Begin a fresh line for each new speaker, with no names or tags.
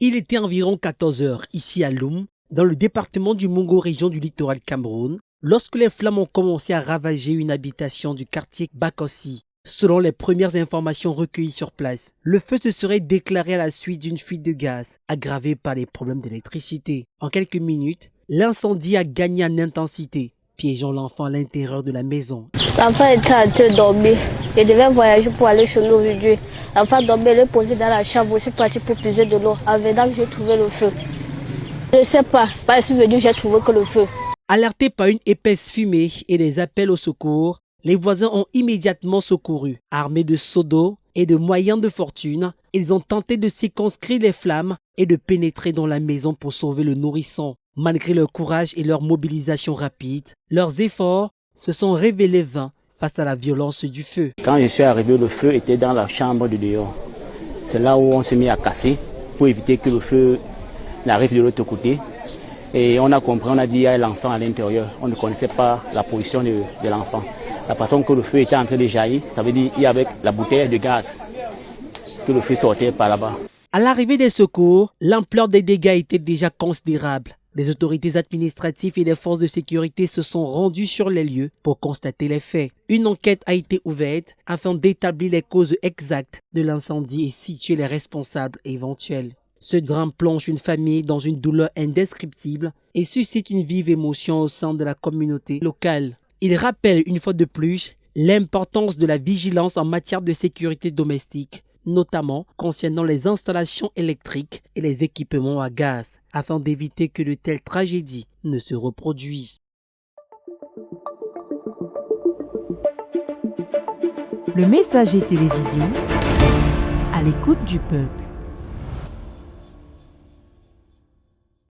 Il était environ 14 heures ici à Loum, dans le département du Mongo, région du littoral Cameroun, lorsque les flammes ont commencé à ravager une habitation du quartier Bakossi. Selon les premières informations recueillies sur place, le feu se serait déclaré à la suite d'une fuite de gaz, aggravée par les problèmes d'électricité. En quelques minutes, l'incendie a gagné en intensité, piégeant l'enfant à l'intérieur de la maison.
L'enfant était en train de dormir. Il devait voyager pour aller chez nous aujourd'hui. L'enfant dormait, il est posé dans la chambre. Je suis parti pour puiser de l'eau. En venant, j'ai trouvé le feu. Je ne sais pas. Quand je suis venu, j'ai trouvé que le feu.
Alertés par une épaisse fumée et des appels au secours, les voisins ont immédiatement secouru. Armés de seaux d'eau et de moyens de fortune, ils ont tenté de circonscrire les flammes et de pénétrer dans la maison pour sauver le nourrisson. Malgré leur courage et leur mobilisation rapide, leurs efforts se sont révélés vains face à la violence du feu.
Quand je suis arrivé, le feu était dans la chambre de dehors. C'est là où on s'est mis à casser pour éviter que le feu n'arrive de l'autre côté. Et on a compris, on a dit il y a l'enfant à l'intérieur. On ne connaissait pas la position de l'enfant. La façon que le feu était en train de jaillir, ça veut dire qu'il y avait la bouteille de gaz, que le feu sortait par là-bas.
À l'arrivée des secours, l'ampleur des dégâts était déjà considérable. Les autorités administratives et les forces de sécurité se sont rendues sur les lieux pour constater les faits. Une enquête a été ouverte afin d'établir les causes exactes de l'incendie et situer les responsables éventuels. Ce drame plonge une famille dans une douleur indescriptible et suscite une vive émotion au sein de la communauté locale. Il rappelle une fois de plus l'importance de la vigilance en matière de sécurité domestique, notamment concernant les installations électriques et les équipements à gaz, afin d'éviter que de telles tragédies ne se reproduisent.
Le Messager Télévision, à l'écoute du peuple.